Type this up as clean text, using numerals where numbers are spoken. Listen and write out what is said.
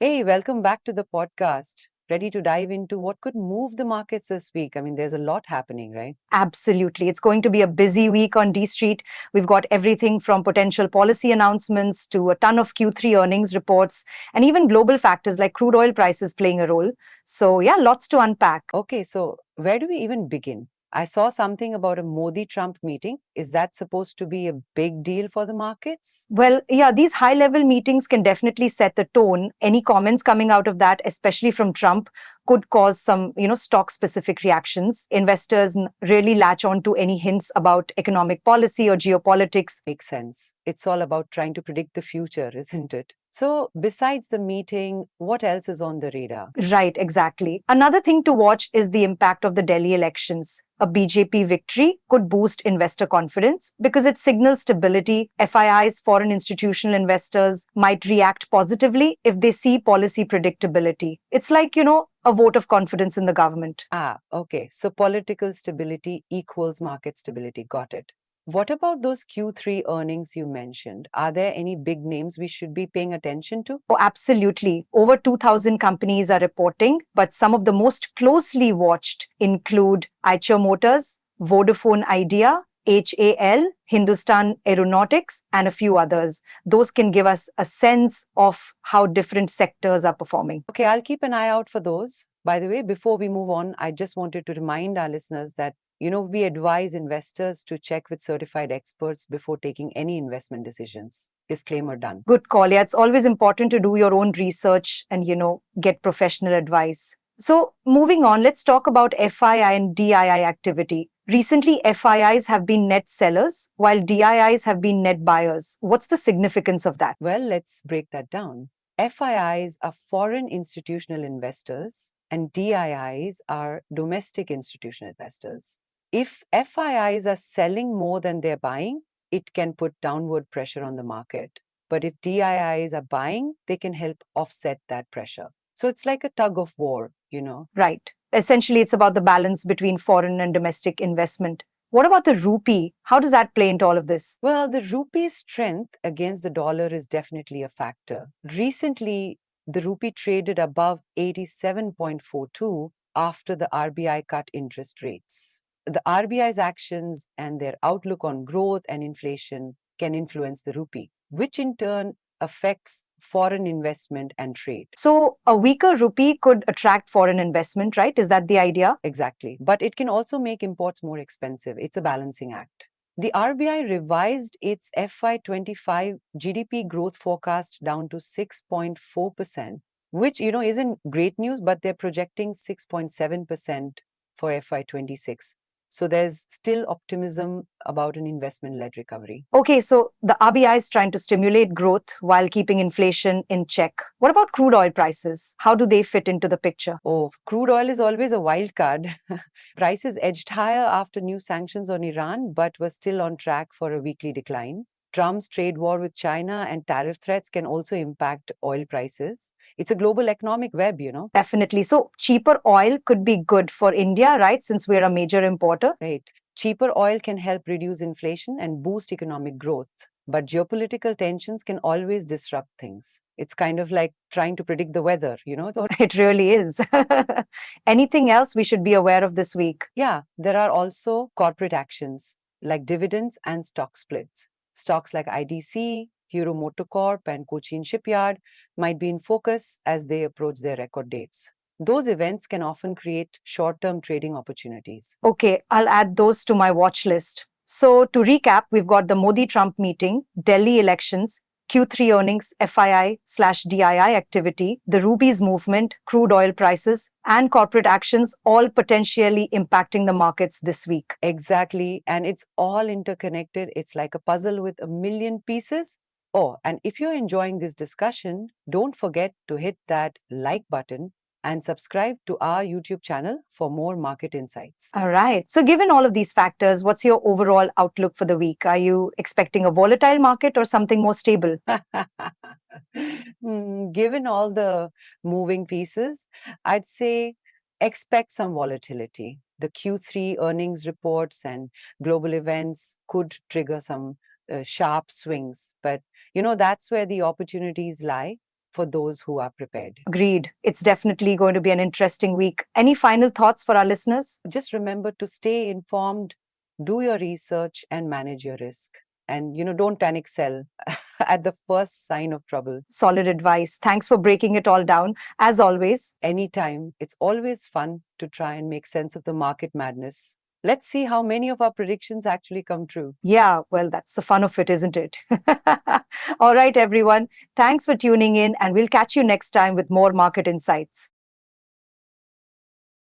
Hey, welcome back to the podcast. Ready to dive into what could move the markets this week? I mean, there's a lot happening, right? Absolutely. It's going to be a busy week on D Street. We've got everything from potential policy announcements to a ton of Q3 earnings reports, and even global factors like crude oil prices playing a role. So, yeah, lots to unpack. Okay, so where do we even begin? I saw something about a Modi Trump meeting. Is that supposed to be a big deal for the markets? Well, yeah, these high level meetings can definitely set the tone. Any comments coming out of that, especially from Trump, could cause some, stock specific reactions. Investors really latch on to any hints about economic policy or geopolitics. Makes sense. It's all about trying to predict the future, isn't it? So, besides the meeting, what else is on the radar? Right, exactly. Another thing to watch is the impact of the Delhi elections. A BJP victory could boost investor confidence because it signals stability. FIIs, foreign institutional investors, might react positively if they see policy predictability. It's like, a vote of confidence in the government. Okay. So, political stability equals market stability. Got it. What about those Q3 earnings you mentioned? Are there any big names we should be paying attention to? Oh, absolutely. Over 2,000 companies are reporting, but some of the most closely watched include Eicher Motors, Vodafone Idea, HAL, Hindustan Aeronautics, and a few others. Those can give us a sense of how different sectors are performing. Okay, I'll keep an eye out for those. By the way, before we move on, I just wanted to remind our listeners that, we advise investors to check with certified experts before taking any investment decisions. Disclaimer done. Good call. Yeah, it's always important to do your own research and, get professional advice. So, moving on, let's talk about FII and DII activity. Recently, FIIs have been net sellers while DIIs have been net buyers. What's the significance of that? Well, let's break that down. FIIs are foreign institutional investors, and DIIs are domestic institutional investors. If FIIs are selling more than they're buying, it can put downward pressure on the market. But if DIIs are buying, they can help offset that pressure. So it's like a tug of war. Right. Essentially, it's about the balance between foreign and domestic investment. What about the rupee? How does that play into all of this? Well, the rupee's strength against the dollar is definitely a factor. Recently, the rupee traded above 87.42 after the RBI cut interest rates. The RBI's actions and their outlook on growth and inflation can influence the rupee, which in turn affects foreign investment and trade. So, a weaker rupee could attract foreign investment, right? Is that the idea? Exactly. But it can also make imports more expensive. It's a balancing act. The RBI revised its FY25 GDP growth forecast down to 6.4%, which, isn't great news, but they're projecting 6.7% for FY26. So there's still optimism about an investment-led recovery. Okay, so the RBI is trying to stimulate growth while keeping inflation in check. What about crude oil prices? How do they fit into the picture? Oh, crude oil is always a wild card. Prices edged higher after new sanctions on Iran, but were still on track for a weekly decline. Trump's trade war with China and tariff threats can also impact oil prices. It's a global economic web. Definitely. So, cheaper oil could be good for India, right? Since we're a major importer. Right. Cheaper oil can help reduce inflation and boost economic growth. But geopolitical tensions can always disrupt things. It's kind of like trying to predict the weather. It really is. Anything else we should be aware of this week? Yeah, there are also corporate actions like dividends and stock splits. Stocks like IDC, Hero Motor Corp, and Cochin Shipyard might be in focus as they approach their record dates. Those events can often create short term trading opportunities. Okay, I'll add those to my watch list. So, to recap, we've got the Modi Trump meeting, Delhi elections, Q3 earnings, FII/DII activity, the rupees movement, crude oil prices, and corporate actions all potentially impacting the markets this week. Exactly. And it's all interconnected. It's like a puzzle with a million pieces. Oh, and if you're enjoying this discussion, don't forget to hit that like button and subscribe to our YouTube channel for more market insights. All right. So, given all of these factors, what's your overall outlook for the week? Are you expecting a volatile market or something more stable? Given all the moving pieces, I'd say expect some volatility. The Q3 earnings reports and global events could trigger some sharp swings, but that's where the opportunities lie. for those who are prepared. Agreed. It's definitely going to be an interesting week. Any final thoughts for our listeners? Just remember to stay informed, do your research, and manage your risk. And don't panic sell at the first sign of trouble. Solid advice. Thanks for breaking it all down. As always, Anytime. It's always fun to try and make sense of the market madness. Let's see how many of our predictions actually come true. yeah, well, that's the fun of it, isn't it? All right, everyone. Thanks for tuning in, and we'll catch you next time with more market insights.